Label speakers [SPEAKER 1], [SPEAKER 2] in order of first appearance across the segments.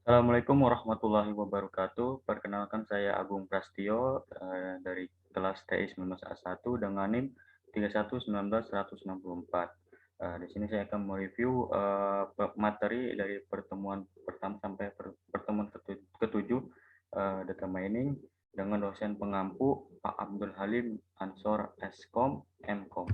[SPEAKER 1] Assalamualaikum warahmatullahi wabarakatuh. Perkenalkan saya Agung Prastio dari kelas TI 19A1 dengan NIM 3119-164. Di sini saya akan mereview materi dari pertemuan pertama sampai pertemuan ketujuh data mining dengan dosen pengampu Pak Abdul Halim Ansor Skom Mkom.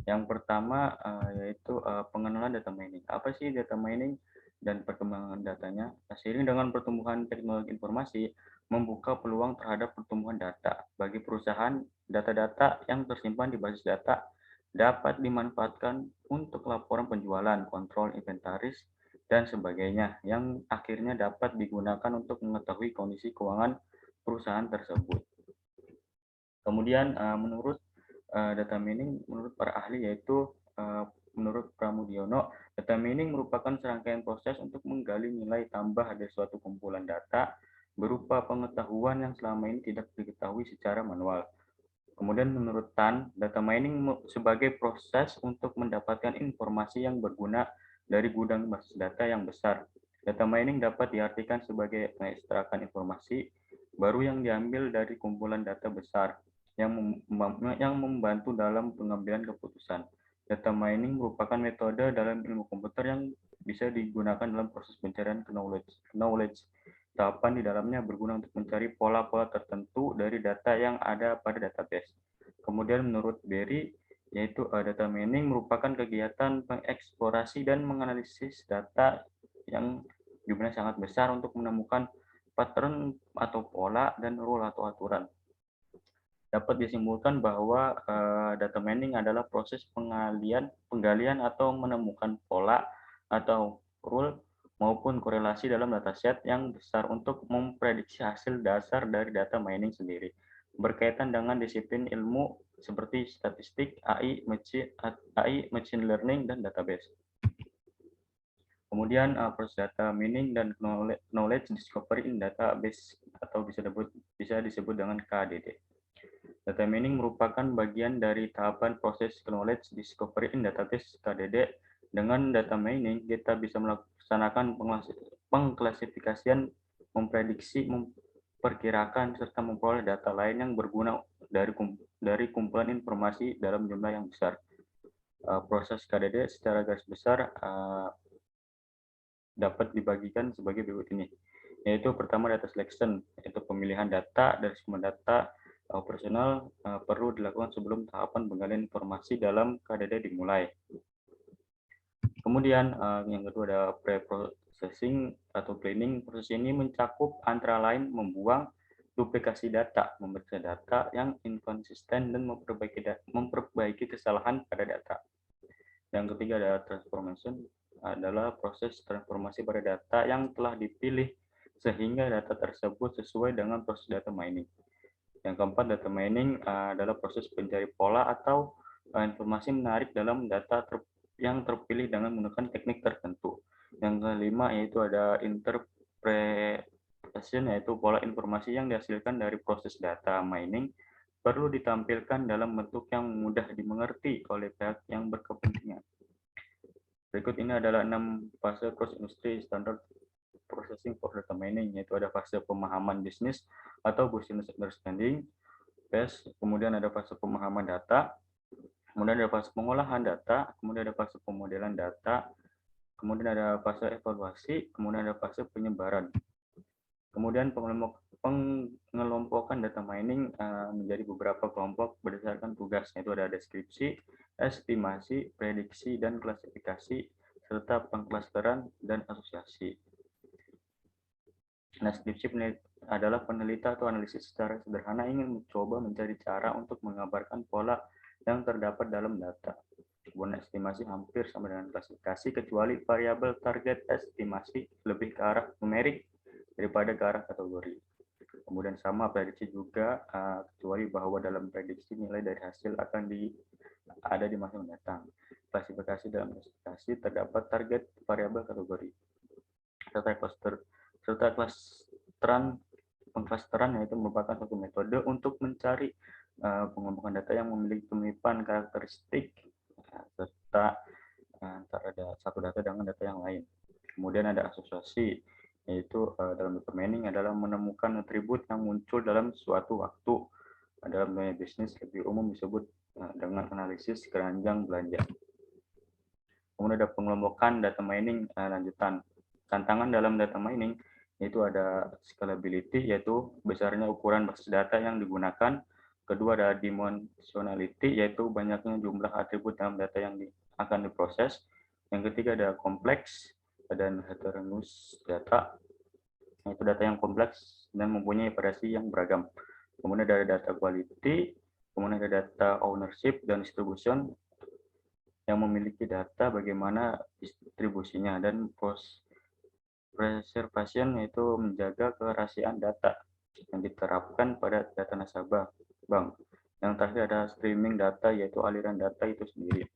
[SPEAKER 1] Yang pertama yaitu pengenalan data mining. Apa sih data mining dan perkembangan datanya? Seiring dengan pertumbuhan teknologi informasi, membuka peluang terhadap pertumbuhan data. Bagi perusahaan, data-data yang tersimpan di basis data dapat dimanfaatkan untuk laporan penjualan, kontrol inventaris, dan sebagainya, yang akhirnya dapat digunakan untuk mengetahui kondisi keuangan perusahaan tersebut. Kemudian menurut data mining menurut para ahli yaitu menurut Pramudiono, data mining merupakan serangkaian proses untuk menggali nilai tambah dari suatu kumpulan data berupa pengetahuan yang selama ini tidak diketahui secara manual. Kemudian menurut Tan, data mining sebagai proses untuk mendapatkan informasi yang berguna dari gudang basis data yang besar. Data mining dapat diartikan sebagai pengekstrakan informasi baru yang diambil dari kumpulan data besar yang membantu dalam pengambilan keputusan. Data mining merupakan metode dalam ilmu komputer yang bisa digunakan dalam proses pencarian knowledge. Tahapan di dalamnya berguna untuk mencari pola-pola tertentu dari data yang ada pada database. Kemudian menurut Berry, yaitu data mining merupakan kegiatan mengeksplorasi dan menganalisis data yang jumlahnya sangat besar untuk menemukan pattern atau pola dan rule atau aturan. Dapat disimpulkan bahwa data mining adalah proses penggalian atau menemukan pola atau rule maupun korelasi dalam dataset yang besar untuk memprediksi hasil dasar dari data mining sendiri. Berkaitan dengan disiplin ilmu seperti statistik, machine learning, dan database. Kemudian proses data mining dan knowledge discovery in database atau bisa disebut dengan KDD. Data mining merupakan bagian dari tahapan proses knowledge discovery in database KDD. Dengan data mining, kita bisa melaksanakan pengklasifikasian, memprediksi, memperkirakan, serta memperoleh data lain yang berguna dari kumpulan informasi dalam jumlah yang besar. Proses KDD secara garis besar dapat dibagikan sebagai berikut ini, yaitu pertama data selection, yaitu pemilihan data dari semua data operasional perlu dilakukan sebelum tahapan penggalian informasi dalam KDD dimulai. Kemudian yang kedua ada pre-processing atau cleaning. Proses ini mencakup antara lain membuang duplikasi data, memeriksa data yang inkonsisten, dan memperbaiki kesalahan pada data. Yang ketiga ada transformation, adalah proses transformasi pada data yang telah dipilih sehingga data tersebut sesuai dengan proses data mining. Yang keempat, data mining adalah proses pencari pola atau informasi menarik dalam data yang terpilih dengan menggunakan teknik tertentu. Yang kelima yaitu ada interpretation, yaitu pola informasi yang dihasilkan dari proses data mining perlu ditampilkan dalam bentuk yang mudah dimengerti oleh pihak yang berkepentingan. Berikut ini adalah 6 fase cross industry standard processing for data mining, yaitu ada fase pemahaman bisnis atau business understanding, kemudian ada fase pemahaman data, kemudian ada fase pengolahan data, kemudian ada fase pemodelan data, kemudian ada fase evaluasi, kemudian ada fase penyebaran. Kemudian pengelompokan data mining menjadi beberapa kelompok berdasarkan tugas, yaitu ada deskripsi, estimasi, prediksi, dan klasifikasi, serta pengklasteran dan asosiasi. Nah, deskripsi adalah penelitian atau analisis secara sederhana ingin mencoba mencari cara untuk menggambarkan pola yang terdapat dalam data. Kemudian estimasi hampir sama dengan klasifikasi, kecuali variabel target estimasi lebih ke arah numerik daripada ke arah kategori. Kemudian sama prediksi juga, kecuali bahwa dalam prediksi nilai dari hasil akan ada di masa mendatang. Klasifikasi dalam klasifikasi terdapat target variabel kategori. Serta pengklasteran, yaitu merupakan suatu metode untuk mencari pengembangan data yang memiliki kemiripan karakteristik serta antara satu data dengan data yang lain. Kemudian ada asosiasi, yaitu dalam data mining adalah menemukan atribut yang muncul dalam suatu waktu. Dalam dunia bisnis lebih umum disebut dengan analisis keranjang belanja. Kemudian ada pengelompokan data mining lanjutan. Tantangan dalam data mining yaitu ada scalability, yaitu besarnya ukuran basis data yang digunakan. Kedua ada dimensionality, yaitu banyaknya jumlah atribut dalam data yang akan diproses. Yang ketiga ada kompleks dan heterogeneous data, yaitu data yang kompleks dan mempunyai variasi yang beragam. Kemudian ada data quality, kemudian ada data ownership dan distribution, yang memiliki data bagaimana distribusinya, dan preservation yaitu menjaga kerahasiaan data yang diterapkan pada data nasabah bank. Yang terakhir ada streaming data, yaitu aliran data itu sendiri.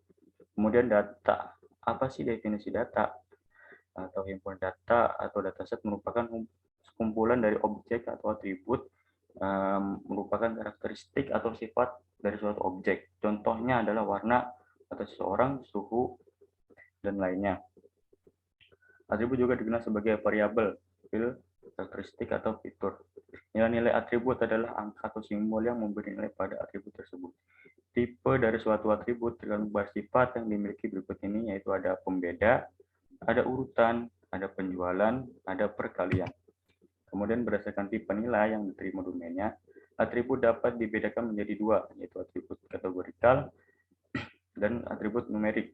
[SPEAKER 1] Kemudian data, apa sih definisi data? Atau himpunan data atau dataset merupakan kumpulan dari objek atau atribut, merupakan karakteristik atau sifat dari suatu objek. Contohnya adalah warna atau seseorang, suhu, dan lainnya. Atribut juga dikenal sebagai variabel, karakteristik, atau fitur. Nilai-nilai atribut adalah angka atau simbol yang memberi nilai pada atribut tersebut. Tipe dari suatu atribut tergantung pada sifat yang dimiliki berikut ini, yaitu ada pembeda, ada urutan, ada penjualan, ada perkalian. Kemudian berdasarkan tipe nilai yang diterima domainnya, atribut dapat dibedakan menjadi dua, yaitu atribut kategorikal dan atribut numerik.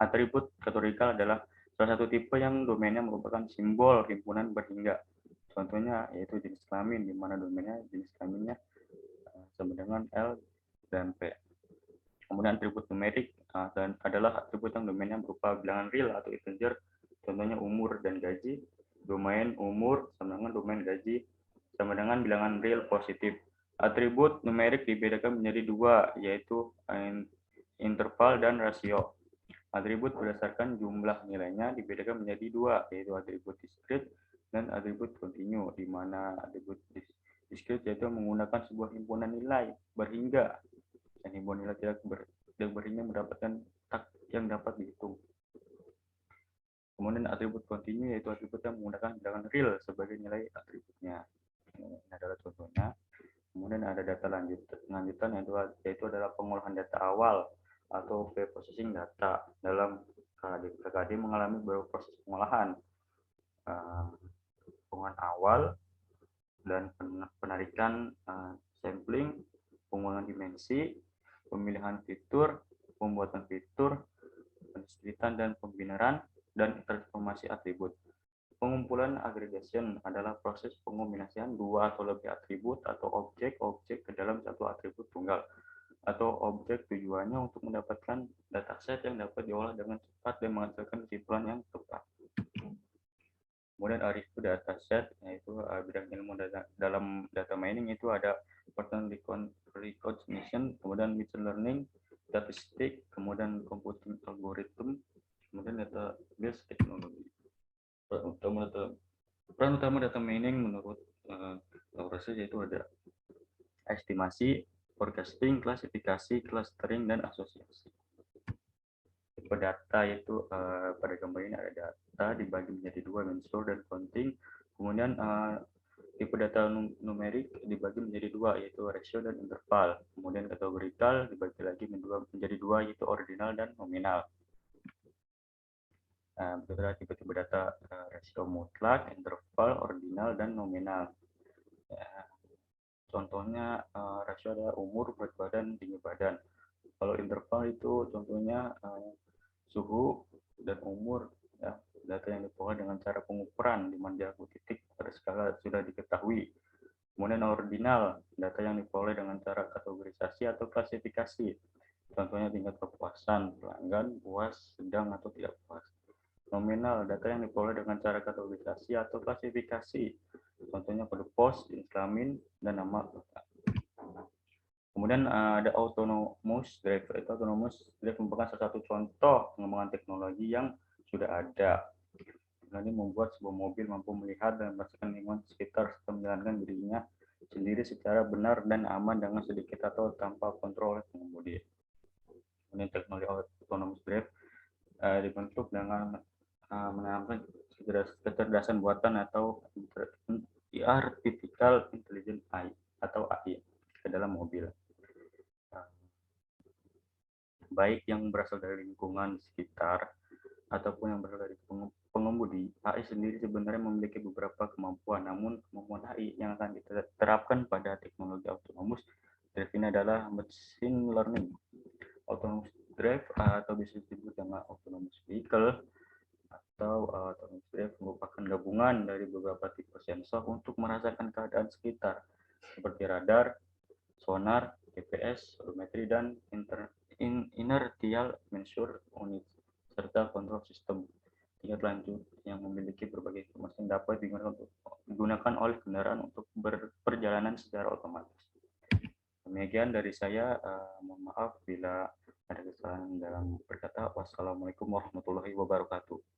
[SPEAKER 1] Atribut kategorikal adalah salah satu tipe yang domainnya merupakan simbol himpunan berhingga. Contohnya yaitu jenis kelamin, di mana domainnya jenis kelaminnya sama dengan L dan P. Kemudian atribut numerik adalah atribut yang domainnya berupa bilangan real atau integer, contohnya umur dan gaji. Domain umur sama dengan domain gaji sama dengan bilangan real positif. Atribut numerik dibedakan menjadi dua, yaitu interval dan rasio. Atribut berdasarkan jumlah nilainya dibedakan menjadi dua, yaitu atribut discrete dan atribut continue, di mana atribut discrete yaitu menggunakan sebuah himpunan nilai berhingga, dan himpunan nilai tidak berhingga mendapatkan tak yang dapat dihitung. Kemudian atribut continue yaitu atribut yang menggunakan bilangan real sebagai nilai atributnya. Ini adalah contohnya. Kemudian ada data lanjutan yaitu adalah pengolahan data awal atau pre-processing data. Dalam KKD mengalami beberapa proses pengolahan, pengolahan awal dan penarikan sampling, pengolahan dimensi, pemilihan fitur, pembuatan fitur, penelitian dan pembenaran, dan transformasi atribut. Pengumpulan aggregation adalah proses pengombinasian dua atau lebih atribut atau objek-objek ke dalam satu atribut tunggal, atau objek tujuannya untuk mendapatkan dataset yang dapat diolah dengan cepat dan menghasilkan kesimpulan yang tepat. Kemudian review dataset, yaitu bidang ilmu dalam data mining itu ada pattern recognition, kemudian machine learning, statistik, kemudian computing algorithm, kemudian database teknologi. Peran utama data mining menurut Laurence yaitu ada estimasi, forecasting, klasifikasi, clustering, dan asosiasi. Tipe data yaitu pada gambar ini ada data dibagi menjadi dua, mensur dan counting. Kemudian tipe data numerik dibagi menjadi dua, yaitu ratio dan interval. Kemudian kategorikal dibagi lagi menjadi dua, yaitu ordinal dan nominal. Begitu tipe-tipe data rasio mutlak, interval, ordinal, dan nominal. Contohnya rasio ada umur, berat badan, tinggi badan. Kalau interval itu contohnya suhu dan umur, ya, data yang diperoleh dengan cara pengukuran di mana jarak titik pada skala sudah diketahui. Kemudian ordinal, data yang diperoleh dengan cara kategorisasi atau klasifikasi. Contohnya tingkat kepuasan pelanggan, puas, sedang, atau tidak puas. Nominal, data yang diperoleh dengan cara kategorisasi atau klasifikasi. Contohnya kode pos, jenis kelamin, dan nama. Kemudian ada autonomous drive. Itu autonomous drive merupakan salah satu contoh pengembangan teknologi yang sudah ada. Ini membuat sebuah mobil mampu melihat dan merasakan lingkungan sekitar serta menjalankan dirinya sendiri secara benar dan aman dengan sedikit atau tanpa kontrol oleh pengemudi. Kemudian teknologi autonomous drive dibentuk dengan menanamkan kecerdasan buatan atau artificial intelligence AI atau AI ke dalam mobil. Nah, baik yang berasal dari lingkungan sekitar ataupun yang berasal dari pengemudi, AI sendiri sebenarnya memiliki beberapa kemampuan. Namun kemampuan AI yang akan diterapkan pada teknologi autonomous drive ini adalah machine learning. Autonomous drive atau bisa disebut dengan autonomous vehicle atau autonomous drive merupakan gabungan dari beberapa tipe sensor untuk merasakan keadaan sekitar seperti radar, sonar, GPS, odometri, dan inertial measure unit serta kontrol sistem tingkat lanjut yang memiliki berbagai informasi yang dapat digunakan oleh kendaraan untuk berperjalanan secara otomatis. Demikian dari saya, mohon maaf bila ada kesalahan dalam berkata. Wassalamualaikum warahmatullahi wabarakatuh.